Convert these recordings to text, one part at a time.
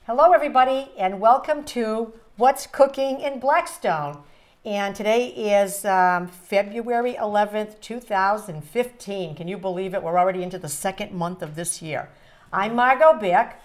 Hello everybody and welcome to What's Cooking in Blackstone. And today is February 11th, 2015. Can you believe it? We're already into the second month of this year. I'm Margot Beck.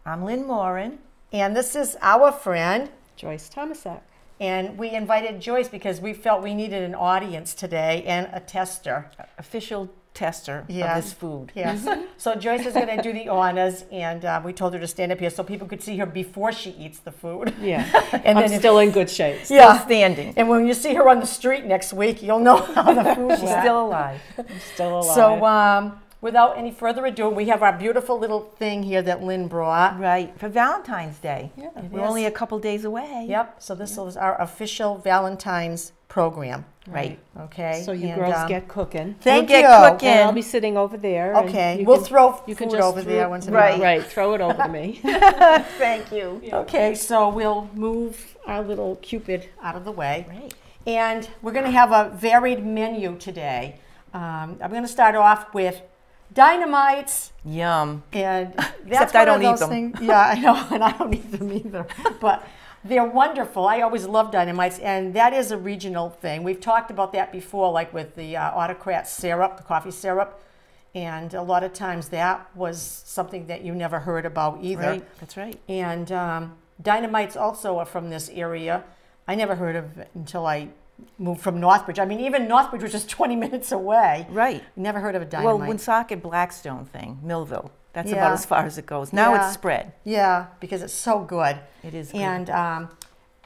I'm Lynn Morin. And this is our friend, Joyce Thomasek. And we invited Joyce because we felt we needed an audience today and a tester. Official tester of this food. Yes. So Joyce is going to do the honors, and we told her to stand up here so people could see her before she eats the food. Yeah, And I'm still in good shape. Still standing. And when you see her on the street next week, you'll know how the food is. She's still alive. I'm still alive. So without any further ado, we have our beautiful little thing here that Lynn brought. Right, for Valentine's Day. Yeah, We're only a couple days away. Yep. So this is our official Valentine's program. Right. Okay. So you and, girls get cooking. Thank We'll you. get cooking. And I'll be sitting over there. and Okay. you We'll can- throw you can food just over there once in a Right. while. Right, throw it over to me. Thank you. Okay. So we'll move our little Cupid out of the way. Right. And we're going to have a varied menu today. I'm going to start off with Dynamites. Yum. And that's Except I one of don't eat those them. things. Yeah, I know, and I don't eat them either. But they're wonderful. I always love Dynamites, and that is a regional thing. We've talked about that before, like with the Autocrat syrup, the coffee syrup. And a lot of times that was something that you never heard about either. Right, that's right. And Dynamites also are from this area. I never heard of it until I moved from Northbridge. I mean, even Northbridge was just 20 minutes away. Right. Never heard of a Dynamite. Well, Woonsocket Blackstone thing, Millville. That's Yeah. about as far as it goes. Now Yeah. it's spread. Yeah, because it's so good. It is good. And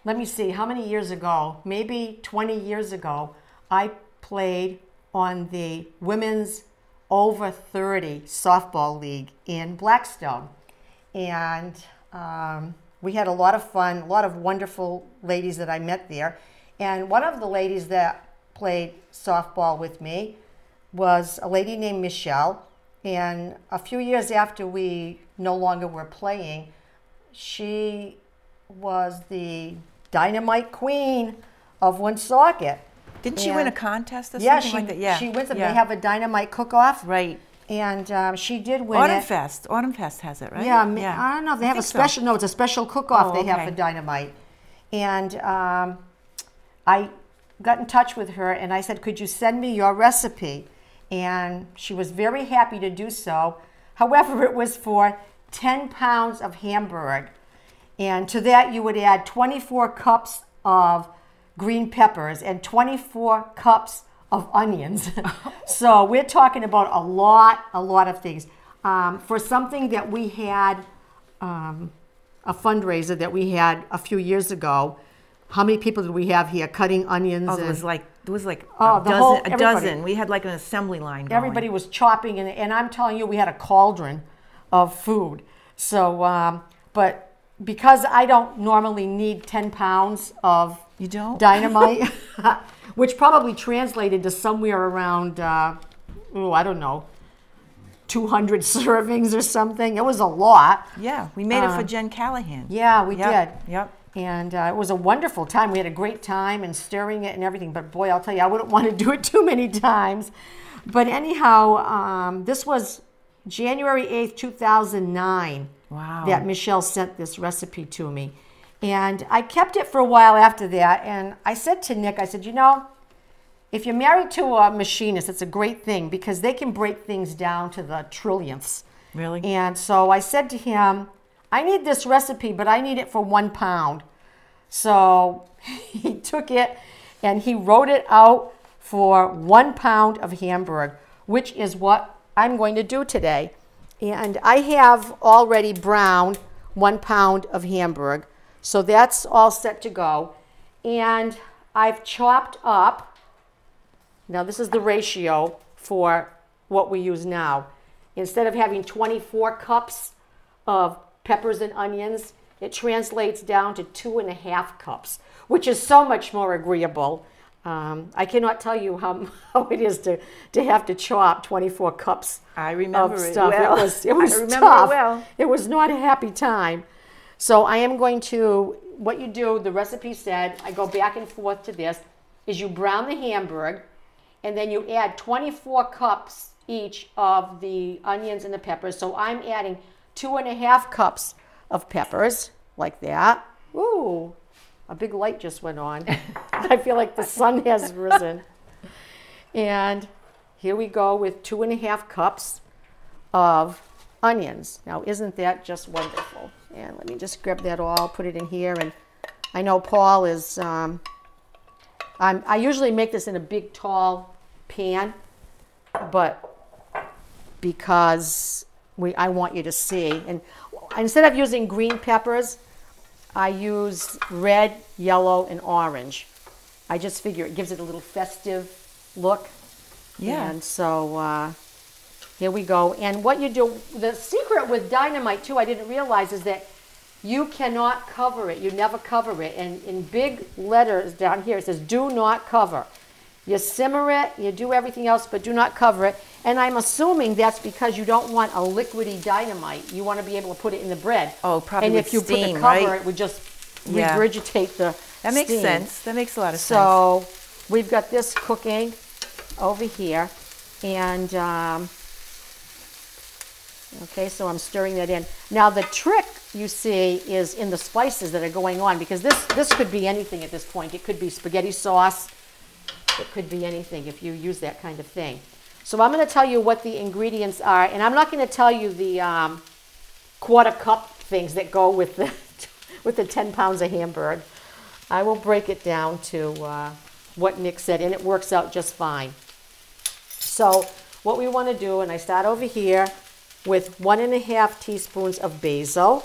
let me see, how many years ago? Maybe 20 years ago, I played on the women's over 30 softball league in Blackstone. And we had a lot of fun, a lot of wonderful ladies that I met there. And one of the ladies that played softball with me was a lady named Michelle. And a few years after we no longer were playing, she was the Dynamite Queen of Woonsocket. Didn't she win a contest or Yeah, something like that? Yeah, she wins them. yeah. They have a Dynamite cook-off. Right. And she did win Autumn it. Fest. Autumn Fest has it, right? Yeah, I don't know. They have a think so. special, no, it's a special cook-off Oh, they have okay. for Dynamite. And I got in touch with her and I said, could you send me your recipe? And she was very happy to do so. However, it was for 10 pounds of Hamburg. And to that you would add 24 cups of green peppers and 24 cups of onions. So we're talking about a lot of things. For something that we had, a fundraiser that we had a few years ago, how many people did we have here cutting onions? Oh, and there was like Oh, a the dozen. whole- A everybody. dozen. We had like an assembly line going. everybody was chopping, and I'm telling you, we had a cauldron of food. So, but because I don't normally need 10 pounds of You don't? Dynamite, which probably translated to somewhere around, I don't know, 200 servings or something. It was a lot. Yeah, we made it for Jen Callahan. Yeah, we Yep, did. Yep. And it was a wonderful time. We had a great time and stirring it and everything. But boy, I'll tell you, I wouldn't want to do it too many times. But anyhow, this was January 8th, 2009. Wow. That Michelle sent this recipe to me. And I kept it for a while after that. And I said to Nick, I said, you know, if you're married to a machinist, it's a great thing because they can break things down to the trillionths. Really? And so I said to him, I need this recipe, but I need it for 1 pound. So he took it and he wrote it out for 1 pound of Hamburg, which is what I'm going to do today. And I have already browned 1 pound of Hamburg. So that's all set to go. And I've chopped up, now this is the ratio for what we use now. Instead of having 24 cups of peppers and onions, it translates down to 2.5 cups, which is so much more agreeable. I cannot tell you how it is to have to chop 24 cups I remember of it stuff. well. It was I remember tough. it well. It was not a happy time. So I am going to, what you do, the recipe said, I go back and forth to this, is you brown the Hamburg, and then you add 24 cups each of the onions and the peppers. So I'm adding 2.5 cups of peppers, like that. Ooh, a big light just went on. I feel like the sun has risen. And here we go with 2.5 cups of onions. Now, isn't that just wonderful? And let me just grab that all, put it in here. And I know Paul is, I usually make this in a big, tall pan, but because I want you to see. And instead of using green peppers, I use red, yellow, and orange. I just figure it gives it a little festive look. Yeah. And so here we go. And what you do, the secret with dynamite too, I didn't realize, is that you cannot cover it. You never cover it. And in big letters down here, it says, do not cover. You simmer it, you do everything else, but do not cover it. And I'm assuming that's because you don't want a liquidy dynamite. You want to be able to put it in the bread. Oh, probably and with if you steam, put the cover, right? it would just Yeah. regurgitate the That makes steam. sense. That makes a lot of sense. So we've got this cooking over here. And, okay, so I'm stirring that in. Now the trick, you see, is in the spices that are going on, because this could be anything at this point. It could be spaghetti sauce. It could be anything if you use that kind of thing. So I'm going to tell you what the ingredients are, and I'm not going to tell you the 1/4 cup things that go with the with the 10 pounds of Hamburg. I will break it down to what Nick said, and it works out just fine. So what we want to do, and I start over here with 1.5 teaspoons of basil.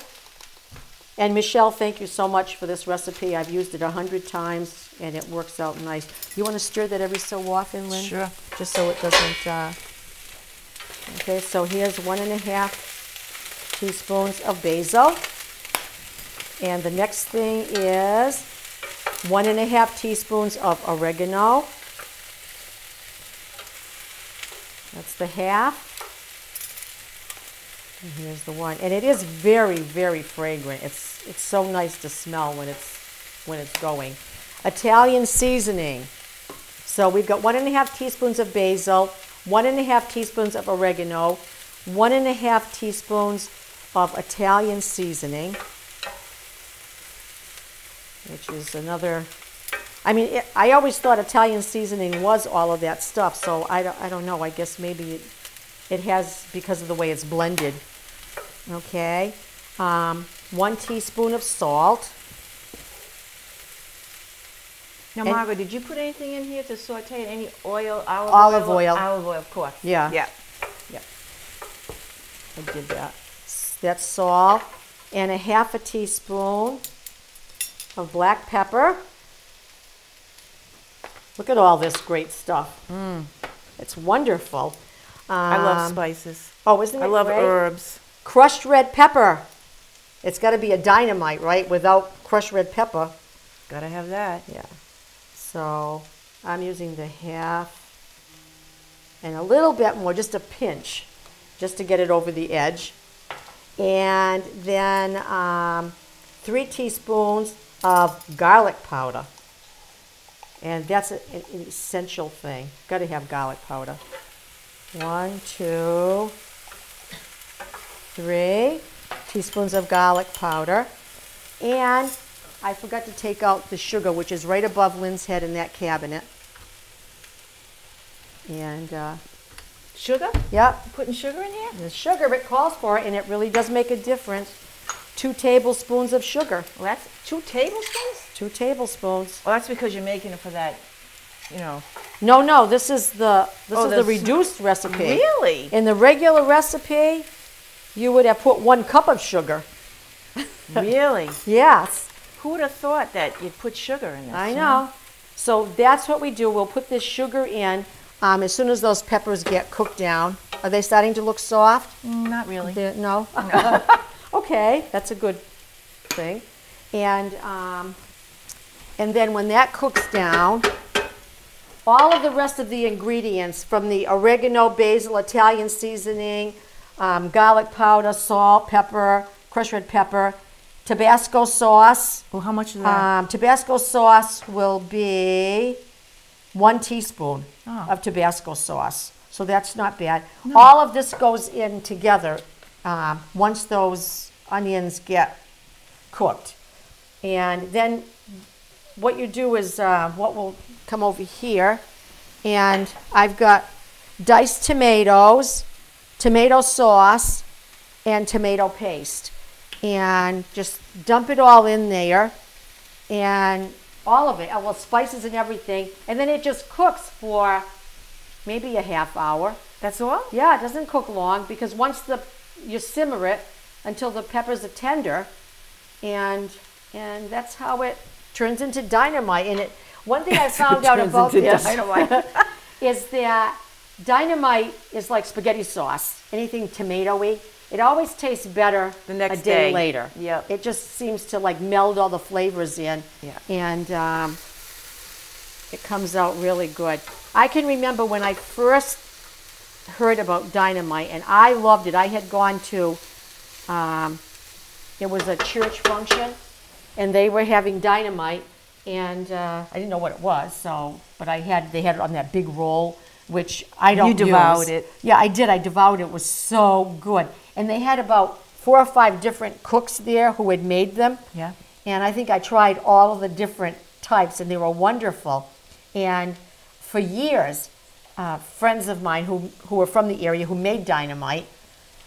And Michelle, thank you so much for this recipe. I've used it 100 times, and it works out nice. You want to stir that every so often, Lynn? Sure. Just so it doesn't... Okay, so here's 1.5 teaspoons of basil. And the next thing is 1.5 teaspoons of oregano. That's the half. And here's the one. And it is very, very fragrant. It's so nice to smell when it's going. Italian seasoning. So we've got 1.5 teaspoons of basil, 1.5 teaspoons of oregano, 1.5 teaspoons of Italian seasoning, which is another... I mean, I always thought Italian seasoning was all of that stuff, so I don't know. I guess maybe it has, because of the way it's blended. Okay. 1 teaspoon of salt. Now, And- Margot, did you put anything in here to saute it? Any oil, Olive oil. Olive oil, of course. Yeah. Yeah. I did that. That's salt. And 1/2 teaspoon of black pepper. Look at all this great stuff. It's wonderful. I love spices. Oh, isn't it I love great? herbs. Crushed red pepper. It's got to be a dynamite, right? Without crushed red pepper. Gotta have that. Yeah. So I'm using the half and a little bit more, just a pinch, just to get it over the edge. And then 3 teaspoons of garlic powder. And that's an essential thing. Got to have garlic powder. 1, 2, 3 teaspoons of garlic powder. And I forgot to take out the sugar, which is right above Lynn's head in that cabinet. And, Sugar? yep, Putting sugar in here? the sugar, it calls for it, and it really does make a difference. 2 tablespoons of sugar. Well, that's 2 tablespoons? 2 tablespoons. Well, that's because you're making it for that, you know. No, this is the the reduced recipe. Really? In the regular recipe, you would have put 1 cup of sugar. Really? Yes, Who would have thought that you'd put sugar in this? I know. So that's what we do. We'll put this sugar in as soon as those peppers get cooked down. Are they starting to look soft? Not really. No? Okay, that's a good thing. And then when that cooks down, all of the rest of the ingredients, from the oregano, basil, Italian seasoning, garlic powder, salt, pepper, crushed red pepper, Tabasco sauce. Well, how much of that? Tabasco sauce will be 1 teaspoon Oh. of Tabasco sauce. So that's not bad. All of this goes in together once those onions get cooked. And then what you do is, what will come over here, and I've got diced tomatoes, tomato sauce, and tomato paste. And just dump it all in there, and all of it, well, spices and everything. And then it just cooks for maybe a half hour. That's all? Yeah, it doesn't cook long because once you simmer it until the peppers are tender, and that's how it turns into dynamite. And one thing I found out about this is that dynamite is like spaghetti sauce. Anything tomatoey, it always tastes better The next a day day. later. Yep. It just seems to like meld all the flavors in. Yeah. And it comes out really good. I can remember when I first heard about dynamite, and I loved it. I had gone to, it was a church function, and they were having dynamite, and I didn't know what it was, but they had it on that big roll, which I don't use. You devoured it. Yeah, I did. I devoured it. It was so good. And they had about 4 or 5 different cooks there who had made them. Yeah. And I think I tried all of the different types, and they were wonderful. And for years, friends of mine who were from the area who made dynamite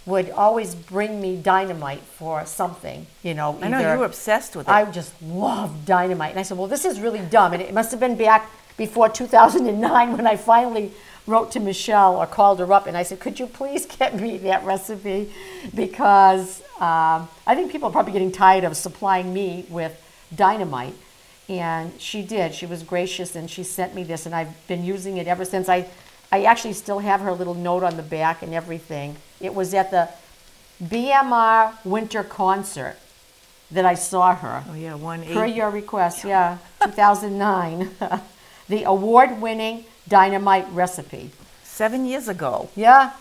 would always bring me dynamite for something, I know, you were obsessed with it. I just loved dynamite. And I said, well, this is really dumb. And it must have been back before 2009 when I finally wrote to Michelle or called her up, and I said, could you please get me that recipe? Because I think people are probably getting tired of supplying me with dynamite. And she did. She was gracious, and she sent me this, and I've been using it ever since. I actually still have her little note on the back and everything. It was at the BMR Winter Concert that I saw her. Oh, yeah, 1-8. Per your request, yeah, 2009. The award-winning dynamite recipe. 7 years ago. Yeah,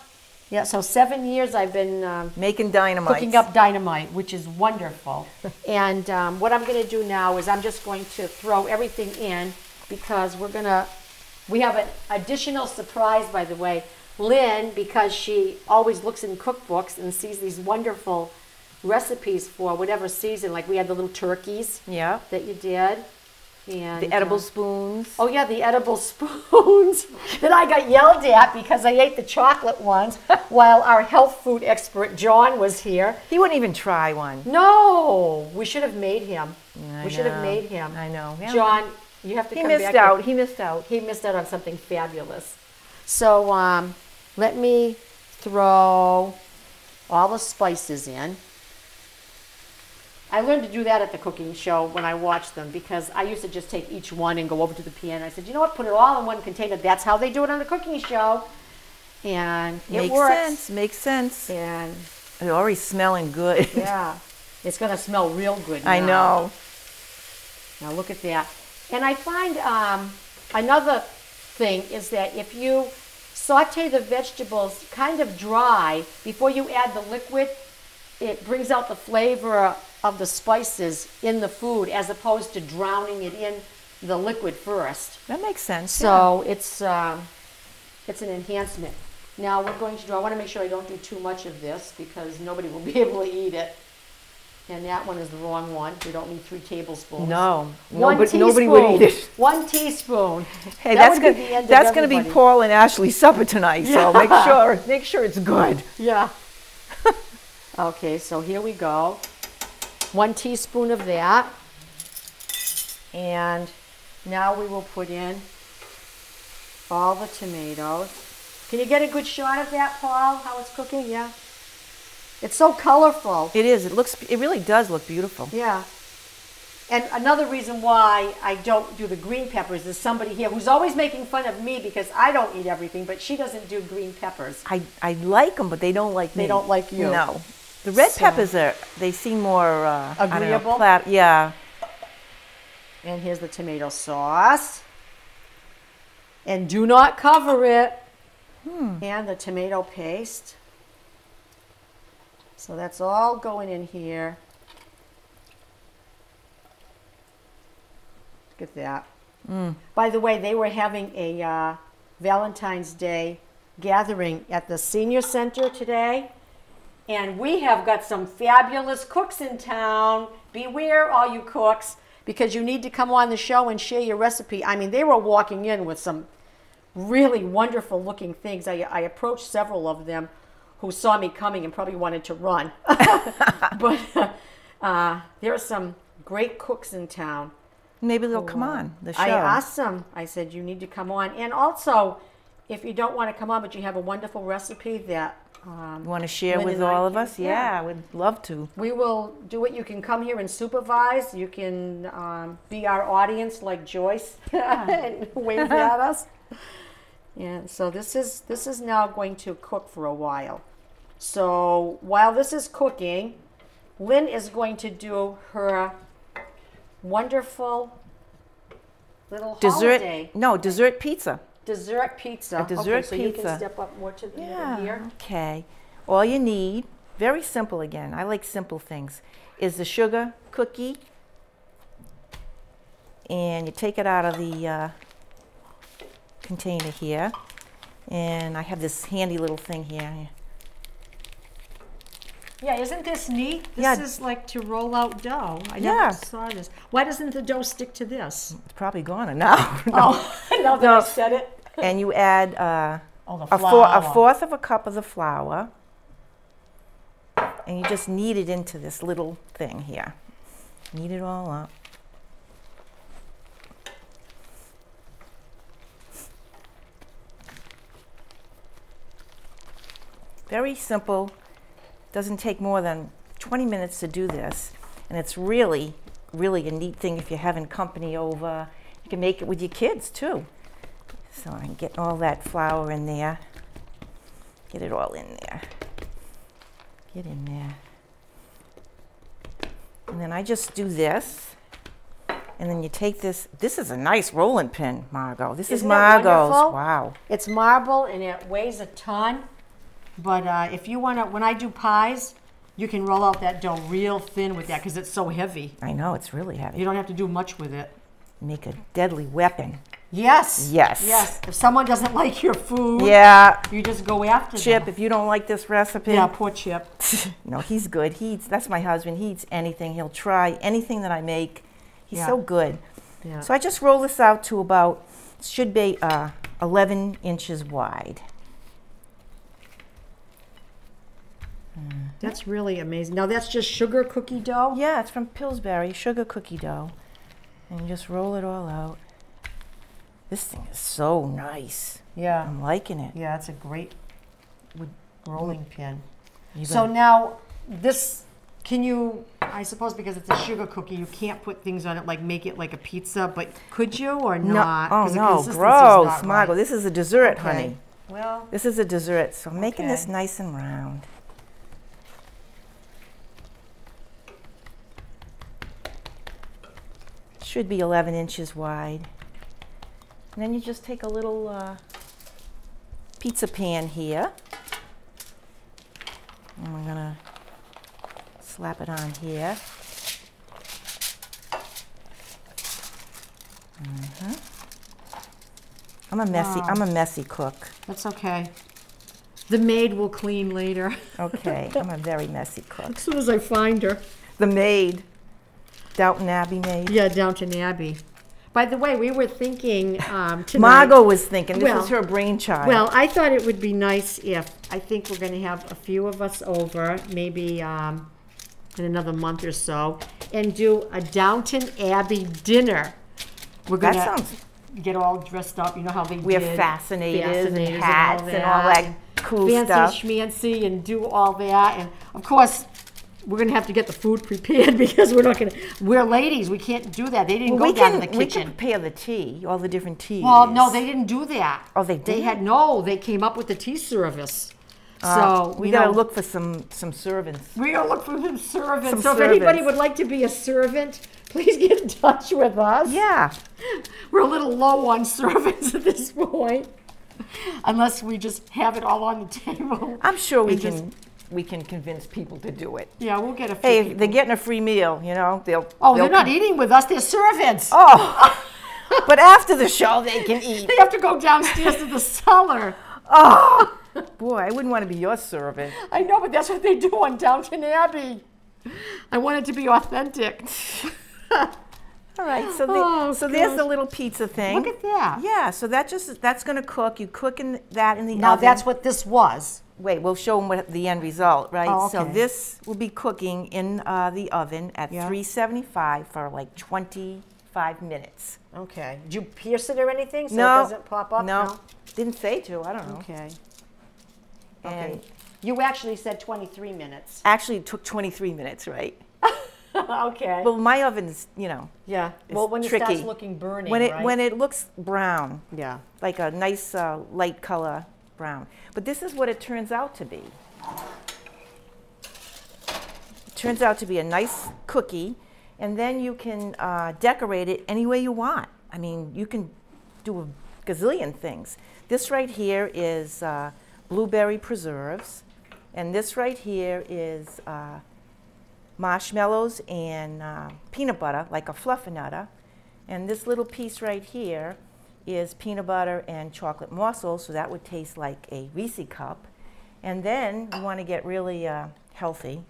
so 7 years I've been Making dynamite. cooking up dynamite, which is wonderful. And what I'm going to do now is I'm just going to throw everything in because we have an additional surprise, by the way. Lynn, because she always looks in cookbooks and sees these wonderful recipes for whatever season, like we had the little turkeys Yeah. that you did. And, The edible spoons. oh yeah, the edible spoons that I got yelled at because I ate the chocolate ones while our health food expert John was here. He wouldn't even try one. No, we should have made him. I We should have know. made him. I know. Yeah. John, you have to He come missed back. out. He missed out. He missed out on something fabulous. So let me throw all the spices in. I learned to do that at the cooking show when I watched them because I used to just take each one and go over to the pan. I said, you know what, put it all in one container. That's how they do it on the cooking show. And it Makes works. sense. Makes sense. And It's already smelling good. yeah, it's going to smell real good now. I know. Now look at that. And I find another thing is that if you saute the vegetables kind of dry before you add the liquid, it brings out the flavor of the spices in the food as opposed to drowning it in the liquid first. That makes sense. So it's an enhancement. Now we're going to do, I want to make sure I don't do too much of this because nobody will be able to eat it. And that one is the wrong one. We don't need 3 tablespoons. No. One Nobody would eat teaspoon. it. 1 teaspoon. Hey, That that's would be good. the end of That's going to be everybody. Paul and Ashley's supper tonight. So make sure it's good. Yeah. Okay, so here we go. 1 teaspoon of that. And now we will put in all the tomatoes. Can you get a good shot of that, Paul, how it's cooking? Yeah. It's so colorful. It is. It really does look beautiful. Yeah. And another reason why I don't do the green peppers is somebody here who's always making fun of me because I don't eat everything, but she doesn't do green peppers. I like them, but they don't like me. They don't like you. No. The red So- peppers they seem more I don't know, Agreeable? yeah. And here's the tomato sauce. And do not cover it. And the tomato paste. So that's all going in here. Look at that. By the way, they were having a Valentine's Day gathering at the senior center today. And we have got some fabulous cooks in town. Beware, all you cooks, because you need to come on the show and share your recipe. I mean, they were walking in with some really wonderful looking things. I approached several of them who saw me coming and probably wanted to run. But there are some great cooks in town. Maybe they'll come on the show. I asked them, I said, you need to come on. And also, if you don't want to come on, but you have a wonderful recipe that You want to share Lynn with and I all of can- us? yeah. Yeah, I would love to. we will do it. You can come here and supervise. You can be our audience like Joyce and wave at us. Yeah, so this is now going to cook for a while. So while this is cooking, Lynn is going to do her wonderful little Dessert? holiday No, dessert pizza. dessert pizza. A dessert okay, so you can pizza. step up more to the middle Yeah, here. okay. All you need, very simple again, I like simple things, is the sugar cookie. And you take it out of the container here. And I have this handy little thing here. Yeah, isn't this neat? This Yeah. is like to roll out dough. I Yeah. never saw this. Why doesn't the dough stick to this? It's probably gone now. Oh, now that I said it. And you add Oh, the a fourth of a cup of the flour. And you just knead it into this little thing here. Knead it all up. Very simple. Doesn't take more than 20 minutes to do this. And it's really, really a neat thing if you're having company over. You can make it with your kids too. So I can get all that flour in there. Get it all in there. Get in there. And then I just do this. And then you take this. This is a nice rolling pin, Margot. This is Isn't that Margot's. wonderful? Wow. It's marble and it weighs a ton. But if you want to, when I do pies, you can roll out that dough real thin with that because it's so heavy. I know, it's really heavy. You don't have to do much with it. Make a deadly weapon. Yes. Yes. Yes. If someone doesn't like your food, Yeah. you just go after Chip, them. if you don't like this recipe. Yeah, poor Chip. No, he's good. He eats, that's my husband. He eats anything. He'll try anything that I make. He's Yeah. so good. Yeah. So I just roll this out to about, should be 11 inches wide. That's really amazing. Now that's just sugar cookie dough? Yeah, it's from Pillsbury, sugar cookie dough. And you just roll it all out. This thing is so nice. Yeah. I'm liking it. Yeah, it's a great rolling pin. You So better- now this, can you, I suppose because it's a sugar cookie, you can't put things on it like make it like a pizza, but could you or no, not? oh 'Cause the no, consistency's gross, not Margot. right. This is a dessert, Okay. honey. Well, This is a dessert, so I'm making this Okay. nice and round. Should be 11 inches wide. And then you just take a little pizza pan here. And we're gonna slap it on here. I'm a messy cook. that's okay. The maid will clean later. Okay, I'm a very messy cook. As soon as I find her. The maid, Downton Abbey maid. Yeah, Downton Abbey. By the way, we were thinking tonight. Margot was thinking, this Well- is her brainchild. Well, I thought it would be nice if, I think we're going to have a few of us over, maybe in another month or so, and do a Downton Abbey dinner. We're going That to sounds, get all dressed up. You know how they we have did fascinators and fascinators hats and all that cool fancy stuff. schmancy and do all that. And of course, we're going to have to get the food prepared because we're not going to, we're ladies. We can't do that. They didn't Well, go down to the we kitchen. can prepare the tea, all the different teas. Well, no, they didn't do that. Oh, they They didn't? had no. They came up with the tea service. So we you gotta know, look for some servants. We gotta look for some servants. Some So if anybody servants. would like to be a servant, please get in touch with us. Yeah, We're a little low on servants at this point, unless we just have it all on the table. I'm sure we And just- we can convince people to do it. Yeah, we'll get a few. Hey, people. they're getting a free meal, you know. Oh, they'll they're not eating with us. They're servants. Oh, but after the show they can eat. They have to go downstairs to the cellar. Oh, Boy, I wouldn't want to be your servant. I know, but that's what they do on Downton Abbey. I want it to be authentic. All right, so, Oh, so there's the gosh. little pizza thing. Look at that. Yeah, so that's going to cook. You cook that in the Now oven. that's what this was. Wait, we'll show them what the end result, right? Oh, So okay. this will be cooking in the oven at Yeah. 375 for like 25 minutes. Okay. Did you pierce it or anything so No. it doesn't pop up? No, didn't say to. I don't know. Okay. And Okay. You actually said 23 minutes. actually, it took 23 minutes, right? Okay. Well, my oven's, yeah. it's Well, when it tricky. starts looking burning, when it right? when it looks brown, yeah. like a nice light color brown. But this is what it turns out to be. It turns out to be a nice cookie, and then you can decorate it any way you want. I mean, you can do a gazillion things. This right here is blueberry preserves, and this right here is marshmallows and peanut butter, like a fluffernutter. And this little piece right here is peanut butter and chocolate morsels, so that would taste like a Reese cup. And then you want to get really healthy.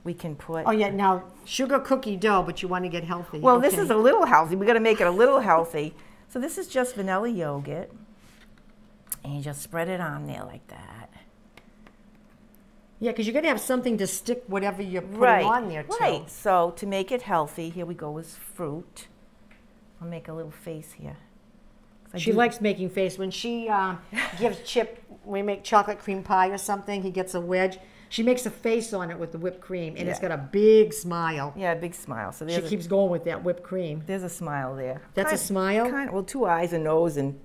We can put. Oh yeah. Now sugar cookie dough, but you want to get healthy. Well, this Okay. is a little healthy. We got to make it a little healthy. So this is just vanilla yogurt, and you just spread it on there like that. Yeah, because you're gonna have something to stick whatever you're putting on there to. Right. So to make it healthy, here we go with fruit. I'll make a little face here. 'Cause I She do- likes making face. When she gives Chip, we make chocolate cream pie or something, he gets a wedge. She makes a face on it with the whipped cream, and it's Yeah. got a big smile. Yeah, big smile. So She there's keeps going with that whipped cream. there's a smile there. That's a smile? Well, 2 eyes, a nose, and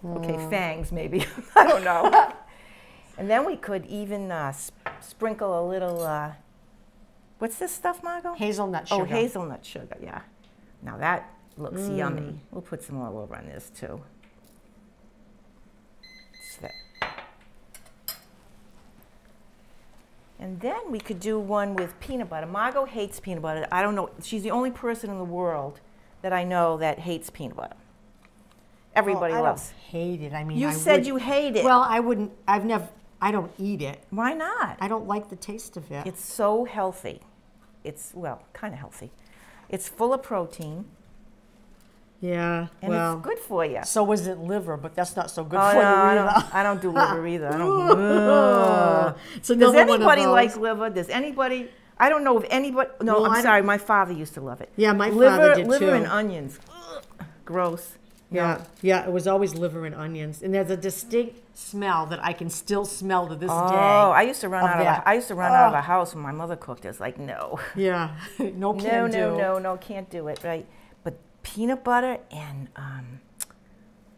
okay, fangs maybe. I don't know. And then we could even sprinkle a little. What's this stuff, Margot? Hazelnut sugar. Oh, hazelnut sugar. Yeah. Now that looks yummy. We'll put some all over on this too. So that- And then we could do one with peanut butter. Margot hates peanut butter. I don't know. She's the only person in the world that I know that hates peanut butter. Everybody Well, loves. I don't hate it. I mean, You I said would- you hate it. Well, I wouldn't. I've never. I don't eat it. Why not? I don't like the taste of it. It's so healthy. It's, well, kind of healthy. It's full of protein, Yeah. and well, it's good for you. so is it liver, but that's not so good Oh, for no, you I either. I don't do liver either. I don't. It's Does another one of anybody those. like liver? Does anybody? I don't know if anybody. No, Well, I I'm don't- sorry. My father used to love it. Yeah, my liver, father did liver too. and onions. Ugh, gross. Yeah, No. yeah, it was always liver and onions, and there's a distinct smell that I can still smell to this Oh, day. I used to run of out of. that. I used to run out of the house when my mother cooked. It's like no, Yeah, no can do. no, can't do it. Right, but peanut butter and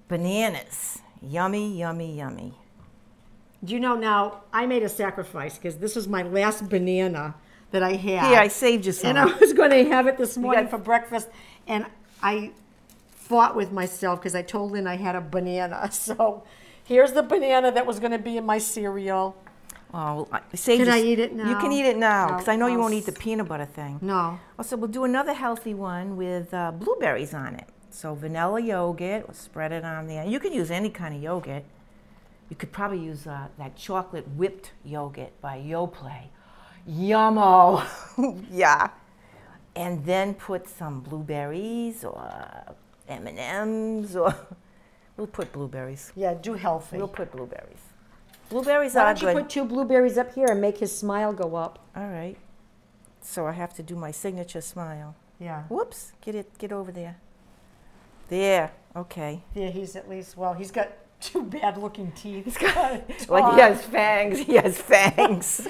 bananas, yummy, yummy, yummy. Do you know now? I made a sacrifice because this was my last banana that I had. Here, I saved you some. and I was going to have it this morning got- for breakfast, and I fought with myself because I told Lynn I had a banana. So here's the banana that was going to be in my cereal. Oh, well, I saved Can you I s- eat it You now? can eat it now because I know you I'll won't eat the s- peanut butter thing. No. Also, we'll do another healthy one with blueberries on it. So vanilla yogurt, we'll spread it on there. You can use any kind of yogurt. You could probably use that chocolate whipped yogurt by Yoplait. Yummo! Yeah. And then put some blueberries or M&Ms or we'll put blueberries. Yeah, do healthy. We'll put blueberries. Blueberries Why are don't you good. put 2 blueberries up here and make his smile go up? All right. So I have to do my signature smile. Yeah. Whoops! Get over there. There. Okay. Yeah, he's at least, well, he's got 2 bad-looking teeth. He's Like he has fangs. He has fangs.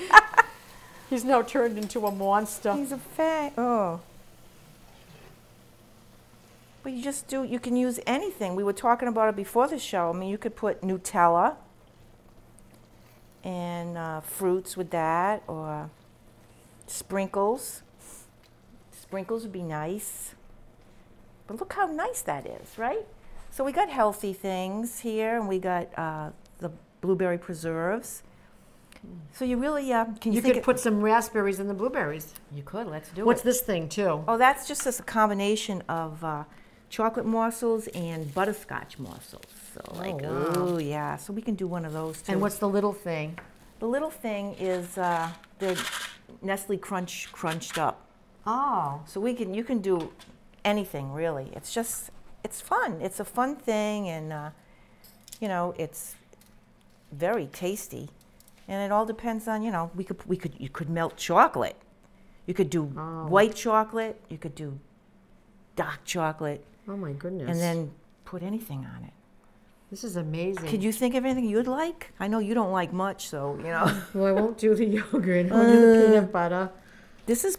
He's now turned into a monster. He's a fang. Oh. But you just do. You can use anything. We were talking about it before the show. I mean, you could put Nutella and fruits with that, or sprinkles. Sprinkles would be nice. But look how nice that is, right? So we got healthy things here, and we got the blueberry preserves. So you really can You think could put some raspberries in the blueberries. You could. Let's do What's it. this thing, too? Oh, that's just a combination of chocolate morsels and butterscotch morsels. So like, wow. oh yeah. So we can do one of those too. And what's the little thing? The little thing is the Nestle Crunch crunched up. Oh. So you can do anything really. It's fun. It's a fun thing, and you know, it's very tasty. And it all depends on, you know, you could melt chocolate. You could do white chocolate. You could do dark chocolate. Oh my goodness. And then put anything on it. This is amazing. Could you think of anything you'd like? I know you don't like much, so you know. Well, I won't do the yogurt. I'll do the peanut butter. This is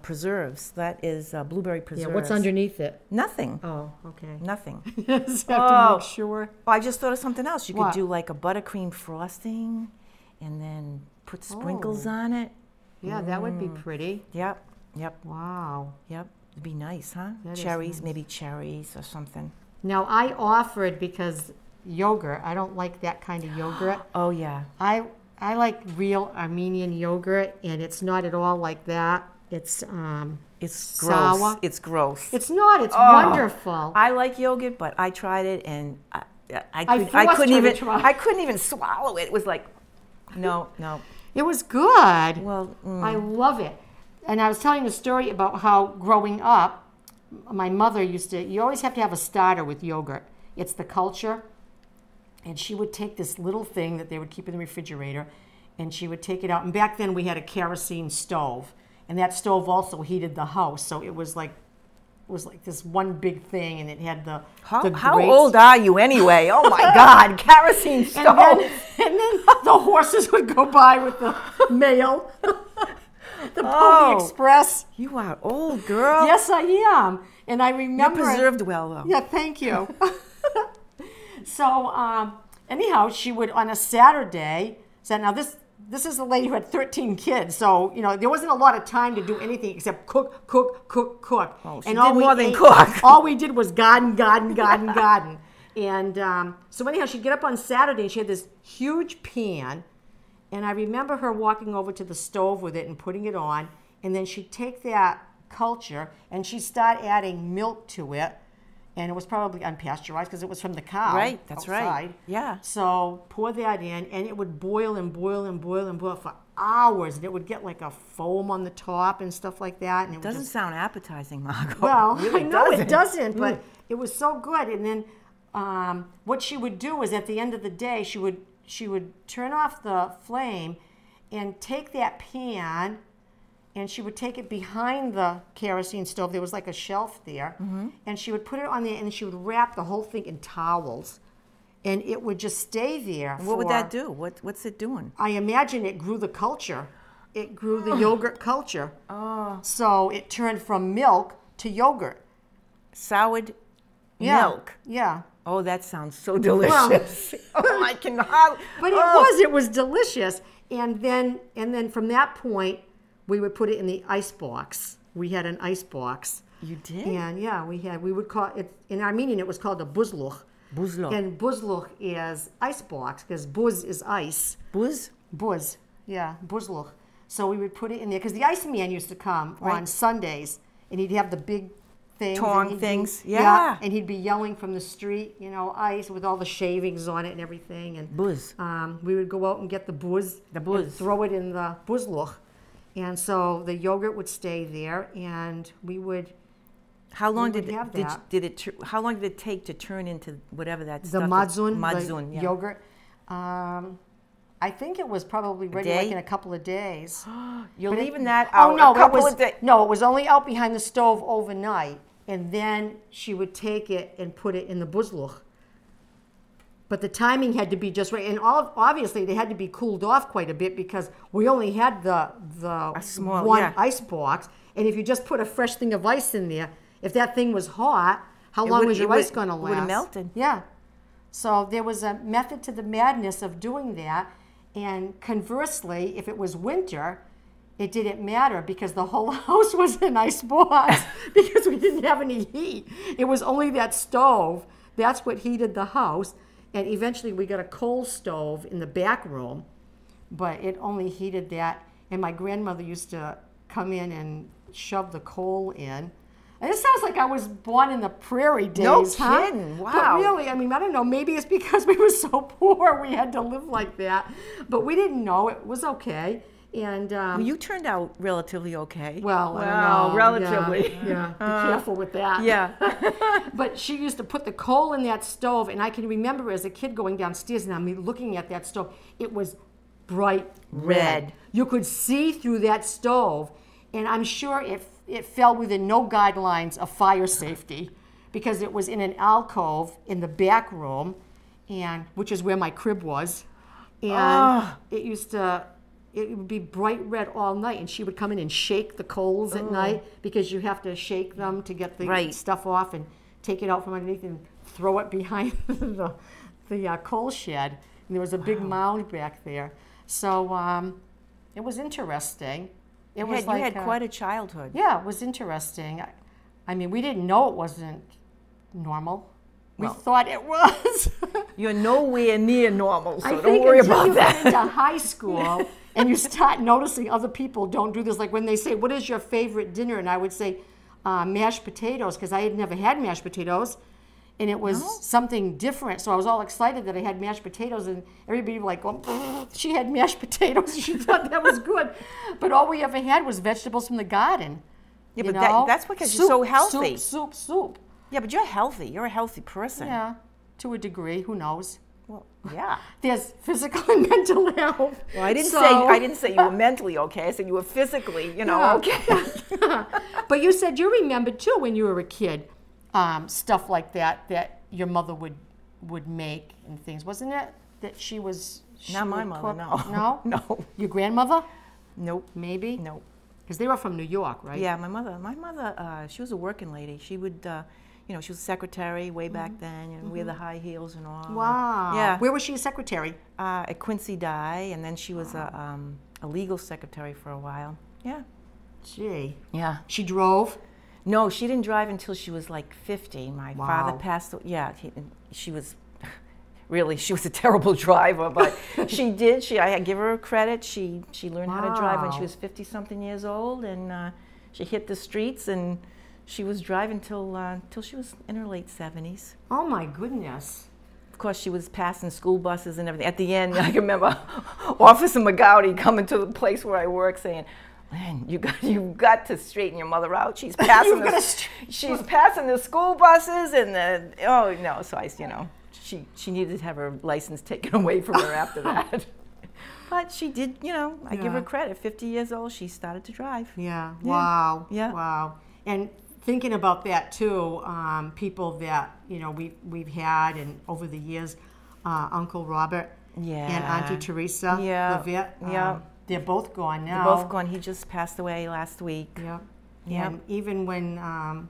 preserves. That is blueberry preserves. Yeah, what's underneath it? Nothing. Oh, okay. Nothing. Just have to make sure. Oh, I just thought of something else. You What? could do like a buttercream frosting, and then put sprinkles on it. Yeah, that would be pretty. Yep. Yep. Wow. Yep. It'd be nice, huh? That is Cherries, nice. maybe cherries or something. Now, I offered because yogurt, I don't like that kind of yogurt. Oh yeah. I like real Armenian yogurt, and it's not at all like that. It's It's sour. gross. It's gross. It's not. It's wonderful. I like yogurt, but I tried it and I forced couldn't her to even try. I couldn't even swallow it. It was like, no. It was good. Well, I love it. And I was telling the story about how growing up, my mother you always have to have a starter with yogurt. It's the culture. And she would take this little thing that they would keep in the refrigerator, and she would take it out. And back then we had a kerosene stove, and that stove also heated the house. So it was like this one big thing, and it had the how grates. old are you anyway? Oh my God, kerosene stove. And then the horses would go by with the mail, the Pony Express. You are old, girl. Yes, I am. And I You're remember. preserved well, though. Yeah, thank you. So anyhow, she would on a Saturday. So now this is a lady who had 13 kids. So you know there wasn't a lot of time to do anything except cook. Oh, she and did more than cook. All we did was garden. And so anyhow, she'd get up on Saturday and she had this huge pan. And I remember her walking over to the stove with it and putting it on. And then she'd take that culture and she'd start adding milk to it. And it was probably unpasteurized because it was from the cow. Right, that's right. outside. Yeah. So pour that in, and it would boil and boil and boil and boil for hours. And it would get like a foam on the top and stuff like that. And it Doesn't would just, sound appetizing, Margot. well, Really I know doesn't. it doesn't, but it was so good. And then what she would do is at the end of the day, she would turn off the flame and take that pan, and she would take it behind the kerosene stove. There was like a shelf there, and she would put it on there, and she would wrap the whole thing in towels, and it would just stay there. What would that do? What's it doing? I imagine it grew the culture. It grew the yogurt culture. Oh. So it turned from milk to yogurt. Soured Yeah. milk. Yeah. Oh, that sounds so delicious. Oh, I can hardly. But it was delicious. And then from that point, we would put it in the ice box. We had an ice box. You did? And yeah, we would call it, in Armenian it was called a buzluch. Buzluch. And buzluch is ice box because buz is ice. Buz? Buz, yeah, buzluch. So we would put it in there because the Iceman used to come on Sundays and he'd have the big things. Tong and he'd things, be, yeah. And he'd be yelling from the street, you know, ice with all the shavings on it and everything. And Buz. we would go out and get the buz. The buz. And throw it in the buzluch. And so the yogurt would stay there, and we would. How long would did have did, that. did it? How long did it take to turn into whatever that The stuff? madzun, Madzun, the yeah. yogurt. I think it was probably ready day? like in a couple of days. You're But leaving that out. Oh no, a couple it was of days. no, it was only out behind the stove overnight, and then she would take it and put it in the buzluch. But the timing had to be just right, and obviously they had to be cooled off quite a bit because we only had the small, one yeah. ice box, and if you just put a fresh thing of ice in there, if that thing was hot, how long would- was your it ice would- going to it last? would have melted. Yeah. So there was a method to the madness of doing that, and conversely, if it was winter, it didn't matter because the whole house was an ice box because we didn't have any heat. It was only that stove. That's what heated the house. And eventually we got a coal stove in the back room, but it only heated that. And my grandmother used to come in and shove the coal in. And it sounds like I was born in the prairie days, No huh? kidding. But Wow. really, I mean, I don't know. Maybe it's because we were so poor we had to live like that. But we didn't know. It was okay. And Well, you turned out relatively okay. well, I Wow, don't know. relatively. Yeah, be careful with that. Yeah. But she used to put the coal in that stove, and I can remember as a kid going downstairs and I'm looking at that stove. It was bright red. You could see through that stove, and I'm sure it fell within no guidelines of fire safety because it was in an alcove in the back room, and which is where my crib was, and it would be bright red all night, and she would come in and shake the coals at night because you have to shake them to get the Right. stuff off and take it out from underneath and throw it behind the coal shed. And there was a big mound back there. So it was interesting. It was You like had quite a childhood. yeah, it was interesting. I mean, we didn't know it wasn't normal. We thought it was. You're nowhere near normal, so I don't think worry until about you that. get into high school and you start noticing other people don't do this. Like when they say, "What is your favorite dinner?" and I would say mashed potatoes because I had never had mashed potatoes, and it was something different. So I was all excited that I had mashed potatoes, and everybody was like, "Well, she had mashed potatoes." She thought that was good, but all we ever had was vegetables from the garden. Yeah, you but know? that's because you're so healthy. Soup. Yeah, but you're healthy. You're a healthy person. Yeah, to a degree. Who knows? Well, yeah. There's physical and mental health. Well, I didn't say you were mentally okay. I said you were physically, Yeah. okay. But you said you remembered too when you were a kid, stuff like that your mother would make and things, wasn't it? That she Not my would mother, cook? no. No? No. Your grandmother? Nope. Maybe? Nope. Because they were from New York, right? Yeah, my mother, she was a working lady. She would, she was a secretary way back then, and wear the high heels and all. Wow. Yeah. Where was she a secretary? At Quincy Dye, and then she was a legal secretary for a while. Yeah. Gee. Yeah. She drove? No, she didn't drive until she was like 50. My father Wow. passed. Yeah, she was really, she was a terrible driver, but she did. I give her credit. She learned how to drive when she Wow. was 50-something years old, and she hit the streets, and she was driving till she was in her late 70s. Oh my goodness. Of course, she was passing school buses and everything. At the end, I can remember Officer McGowdy coming to the place where I work saying, "Man, you got to straighten your mother out. She's passing she's passing the school buses and So she needed to have her license taken away from her after that. But she did, I give her credit. 50 years old, she started to drive. Yeah. Yeah. Wow. Yeah. Wow. And thinking about that too, people that we've had and over the years, Uncle Robert Yeah. and Auntie Teresa Yeah. Levitt, Yeah. they're both gone now. They're both gone. He just passed away last week. Yep. Yep. And even when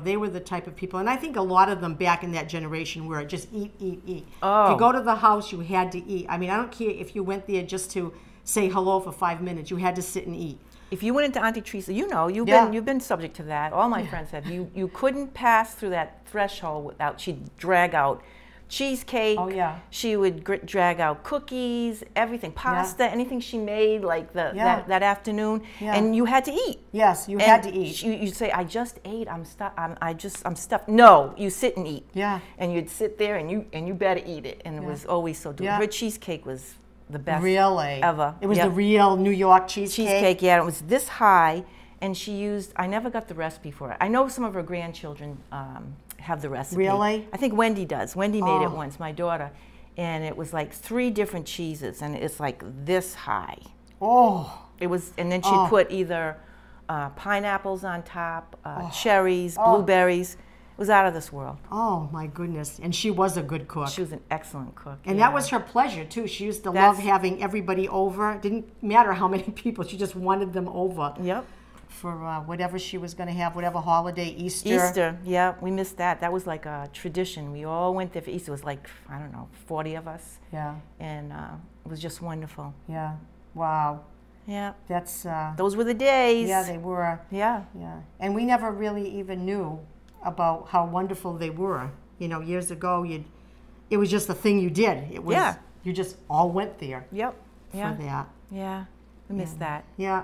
they were the type of people, and I think a lot of them back in that generation were just eat. Oh. If you go to the house, you had to eat. I mean, I don't care if you went there just to say hello for 5 minutes. You had to sit and eat. If you went into Auntie Teresa, you've Yeah. been subject to that. All my friends have. You couldn't pass through that threshold without she'd drag out cheesecake. Oh, yeah. She would drag out cookies, everything, pasta, anything she made like Yeah. that afternoon, Yeah. and you had to eat. Yes, you And had to eat. You'd say, "I just ate. I'm stuffed." No, you sit and eat. Yeah. And you'd sit there and you better eat it, and it was always so delicious. Yeah. Her cheesecake was the best Really? ever. It was Yep. the real New York cheesecake? Cheesecake, yeah, it was this high, and I never got the recipe for it. I know some of her grandchildren have the recipe. Really? I think Wendy does. Wendy made it Oh. once, my daughter, and it was like 3 different cheeses, and it's like this high. Oh, It was, and then she'd put either pineapples on top, cherries, blueberries. It was out of this world. oh my goodness. And she was a good cook. She was an excellent cook. And yeah. that was her pleasure too. She used to love That's- having everybody over. It didn't matter how many people, she just wanted them over Yep. for whatever she was going to have, whatever holiday, Easter. Easter, yeah, we missed that. That was like a tradition. We all went there for Easter. It was like, 40 of us, Yeah, and it was just wonderful. yeah. Wow. Yeah, That's, those were the days. yeah, they were. Yeah. Yeah. And we never really even knew about how wonderful they were. Years ago, it was just a thing you did. It was, Yeah. you just all went there Yep. Yeah. for that. Yeah. We missed that. Yeah.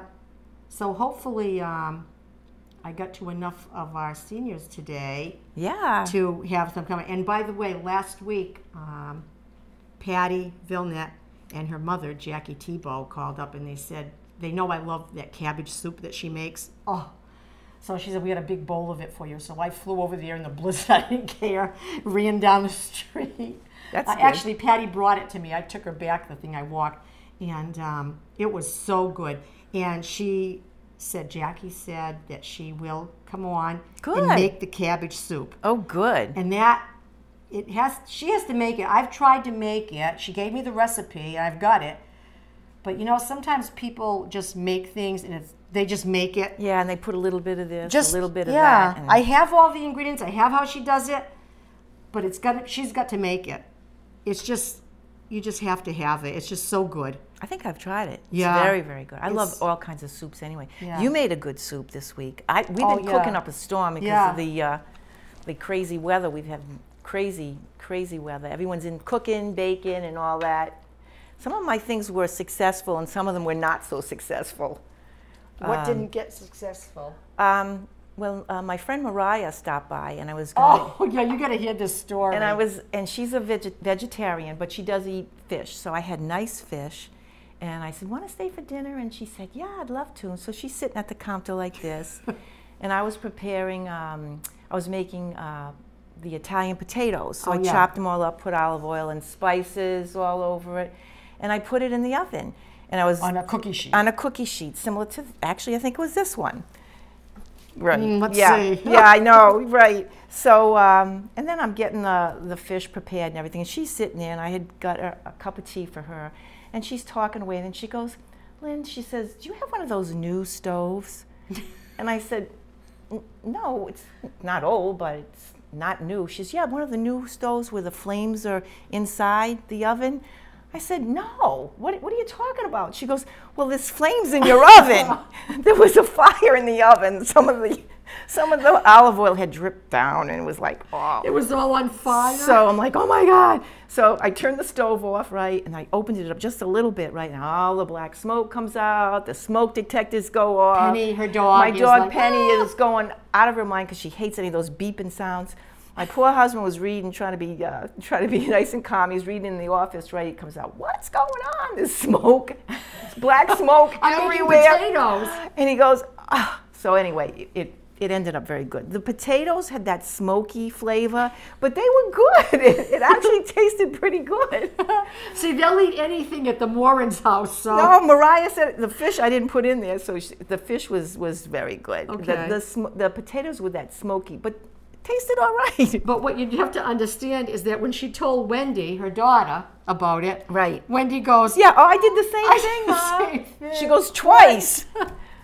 So hopefully, I got to enough of our seniors today Yeah. to have them come. And by the way, last week, Patty Vilnet and her mother, Jackie Tebow, called up and they said, they know I love that cabbage soup that she makes. Oh, so she said, we got a big bowl of it for you. So I flew over there in the blizzard. I didn't care. Ran down the street. That's good. Actually, Patty brought it to me. I took her back the thing I walked. And it was so good. And she said, Jackie said that she will come on Good. and make the cabbage soup. Oh, good. And she has to make it. I've tried to make it. She gave me the recipe. I've got it. But you know, sometimes people just make things and they just make it. Yeah, and they put a little bit of this, Just a little bit of yeah. that. And I have all the ingredients. I have how she does it. But she's got to make it. It's just, you just have to have it. It's just so good. I think I've tried it. Yeah. It's very, very good. I love It's- all kinds of soups anyway. Yeah. You made a good soup this week. We've Oh, been yeah. cooking up a storm because Yeah. of the crazy weather. We've had crazy, crazy weather. Everyone's in cooking, baking, and all that. Some of my things were successful, and some of them were not so successful. What didn't get successful? My friend Mariah stopped by, and I was going to Oh, yeah, you got to hear this story. and she's a vegetarian, but she does eat fish. So I had nice fish, and I said, "Want to stay for dinner?" And she said, "Yeah, I'd love to." And so she's sitting at the counter like this, and I was preparing. I was making the Italian potatoes. So Oh, I yeah. chopped them all up, put olive oil and spices all over it, and I put it in the oven. And I was on a cookie sheet. on a cookie sheet, similar to actually, I think it was this one. Right. let's yeah. see. Yeah, I know. Right. So, and then I'm getting the fish prepared and everything. And she's sitting there, and I had got a cup of tea for her, and she's talking away. And she goes, "Lynn," she says, "do you have one of those new stoves?" And I said, "No, it's not old, but it's not new." She says, "Yeah, one of the new stoves where the flames are inside the oven." I said, "No, what are you talking about?" She goes, "Well, there's flames in your oven." There was a fire in the oven. Some of the olive oil had dripped down, and it was like, oh. It was all on fire. So I'm like, oh my God. So I turned the stove off, right, and I opened it up just a little bit, right, and all the black smoke comes out, the smoke detectors go off. Penny, her dog, My is dog like, Penny "Ah!" is going out of her mind because she hates any of those beeping sounds. My poor husband was reading, trying to be nice and calm. He's reading in the office, right? He comes out, "What's going on? There's smoke, there's black smoke I'm making everywhere." potatoes. And he goes, ah. So anyway, it ended up very good. The potatoes had that smoky flavor, but they were good. It actually tasted pretty good. See, they'll eat anything at the Morin's house. So No, Mariah said the fish I didn't put in there, so the fish was very good. Okay. The potatoes were that smoky, but tasted all right. But what you have to understand is that when she told Wendy, her daughter, about it, Right. Wendy goes, Yeah, oh, I did the same I thing, did the Mom. same thing. She goes twice.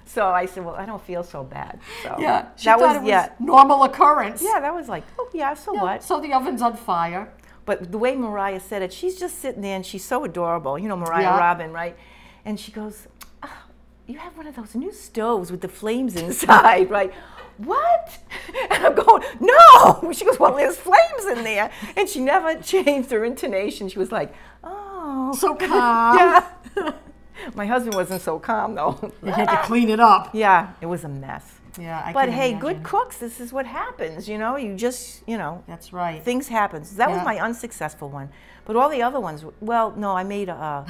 So I said, well, I don't feel so bad. So Yeah, she that thought was, it was normal occurrence. yeah, that was like, oh yeah, so what? So the oven's on fire. But the way Mariah said it, she's just sitting there and she's so adorable. You know, Mariah Yeah. Robin, right? And she goes, oh, you have one of those new stoves with the flames inside, right? What? And I'm going, no. She goes, well, there's flames in there. And she never changed her intonation. She was like, oh. So calm. Yeah. My husband wasn't so calm, though. You had to clean it up. Yeah, it was a mess. Yeah, I But can hey, imagine. good cooks, this is what happens, you know? You just, you know, That's right. things happen. So that Yeah. was my unsuccessful one. But all the other ones, well, no, I made a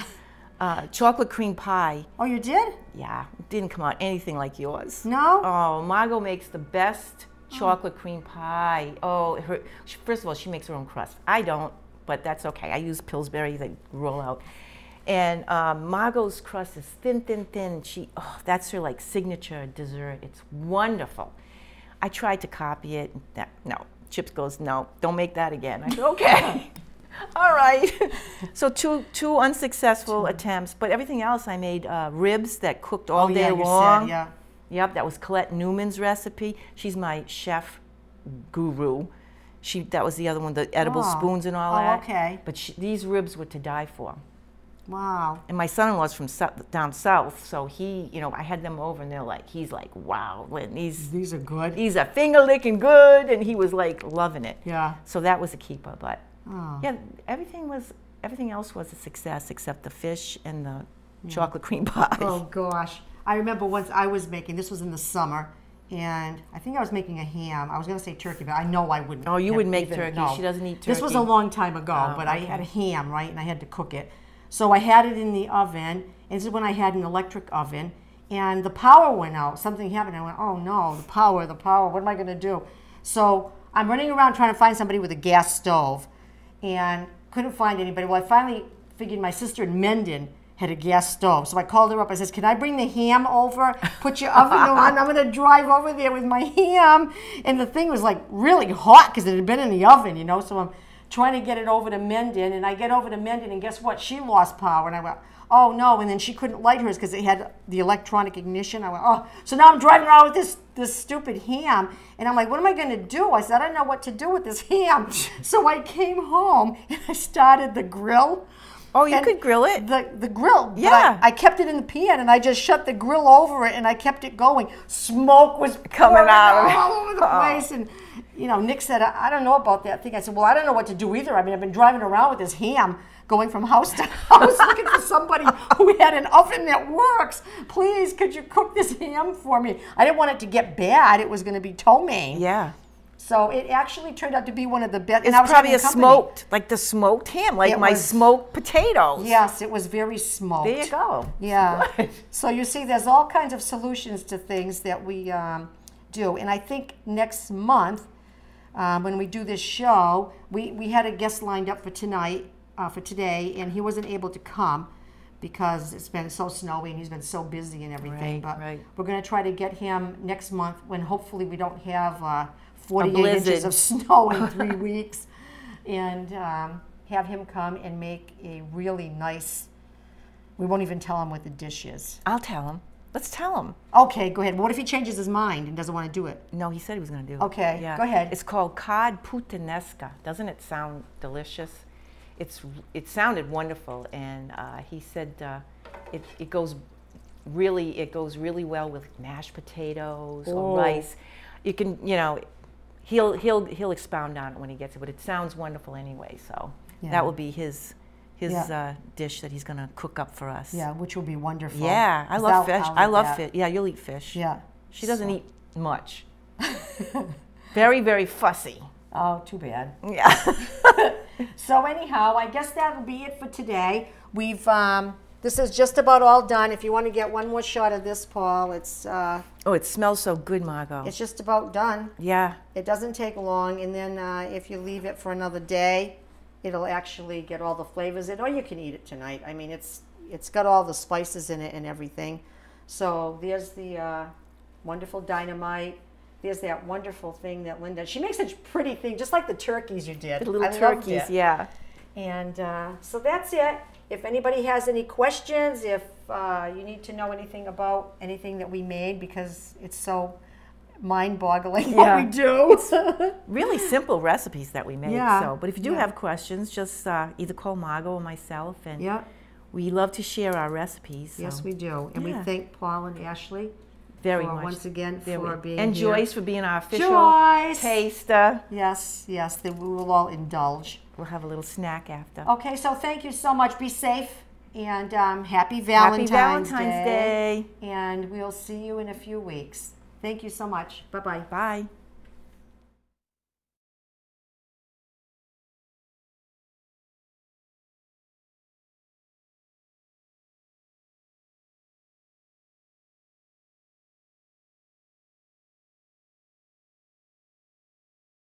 chocolate cream pie. Oh, you did? Yeah, it didn't come out anything like yours. No? Oh, Margot makes the best chocolate cream pie. Oh, first of all, she makes her own crust. I don't, but that's okay. I use Pillsbury, they roll out. And Margot's crust is thin, thin, thin. That's her like signature dessert. It's wonderful. I tried to copy it. No, Chips goes, no, don't make that again. I said, okay. All right. So two unsuccessful attempts, but everything else I made ribs that cooked all day you long. said, yeah. Yep, that was Colette Newman's recipe. She's my chef guru. That was the other one, the edible Oh. spoons and all Oh, that. okay. But these ribs were to die for. Wow. And my son-in-law's from down south, so he, you know, I had them over, and he's like, wow, Lynn, These are good. these are finger-licking good, and he was like loving it. Yeah. So that was a keeper, but Oh. yeah, everything else was a success except the fish and the chocolate cream pie. Oh gosh. I remember once I was making, this was in the summer, and I think I was making a ham. I was going to say turkey, but I know I wouldn't. Oh, you have would make even- turkey. no. She doesn't eat turkey. This was a long time ago, but I had a ham, right, and I had to cook it. So I had it in the oven, and this is when I had an electric oven, and the power went out. Something happened. I went, oh no, the power, what am I going to do? So I'm running around trying to find somebody with a gas stove, and couldn't find anybody. Well, I finally figured my sister in Mendon had a gas stove. So I called her up. I says, can I bring the ham over? Put your oven on. I'm going to drive over there with my ham. And the thing was like really hot because it had been in the oven, you know. So I'm trying to get it over to Mendon. And I get over to Mendon, and guess what? She lost power. And I went, oh no. And then she couldn't light hers because it had the electronic ignition. I went, oh. So now I'm driving around with this stupid ham. And I'm like, what am I going to do? I said, I don't know what to do with this ham. So I came home and I started the grill. Oh, you could grill it. The grill. but Yeah. I kept it in the pan, and I just shut the grill over it, and I kept it going. Smoke was Coming pouring out of it. all over the place. And, you know, Nick said, I don't know about that thing. I said, well, I don't know what to do either. I mean, I've been driving around with this ham going from house to house looking for somebody who had an oven that works. Please, could you cook this ham for me? I didn't want it to get bad. It was going to be ptomaine. Yeah. So it actually turned out to be one of the best. It's probably a smoked, like the smoked ham, like It my was- smoked potatoes. Yes, it was very smoked. There you go. Yeah. Good. So you see, there's all kinds of solutions to things that we do. And I think next month, when we do this show, we had a guest lined up for tonight, for today, and he wasn't able to come because it's been so snowy and he's been so busy and everything. Right, but right. we're going to try to get him next month when hopefully we don't have 48 inches blizzard. of snow in 3 weeks, and have him come and make a really nice. We won't even tell him what the dish is. I'll tell him. Let's tell him. Okay, go ahead. What if he changes his mind and doesn't want to do it? No, he said he was going to do it. Okay, Yeah. go ahead. It's called cod puttanesca. Doesn't it sound delicious? It sounded wonderful, and he said it goes really well with mashed potatoes or rice. You can, you know, he'll expound on it when he gets it, but it sounds wonderful anyway. So Yeah. that will be his Yeah. dish that he's going to cook up for us. Yeah, which will be wonderful. Yeah, I 'Cause love fish. I'll I eat love that. fish. Yeah, you'll eat fish. Yeah. She doesn't So- eat much. Very, very fussy. Oh, too bad. Yeah. So anyhow, I guess that'll be it for today. We've this is just about all done. If you want to get one more shot of this, Paul, it's Oh, it smells so good, Margot. just about done. Yeah. It doesn't take long, and then if you leave it for another day, it'll actually get all the flavors in. Or you can eat it tonight. I mean, it's got all the spices in it and everything. So there's the wonderful dynamite. There's that wonderful thing that Linda. She makes such pretty things, just like the turkeys you did. The little I loved turkeys, it. yeah. And so that's it. If anybody has any questions, if you need to know anything about anything that we made, because it's so mind-boggling Yeah. what we do. Really simple recipes that we make. Yeah. So, but if you do Yeah. have questions, just either call Margot or myself, and Yeah. we love to share our recipes. So. Yes, we do. And we Yeah. thank Paul and Ashley Very for much. once again There for we- being and here. Joyce for being our official Joyce! taster. Yes, that we will all indulge. We'll have a little snack after. Okay, so thank you so much. Be safe, and happy Valentine's, Happy Valentine's Day. And we'll see you in a few weeks. Thank you so much. Bye-bye. Bye.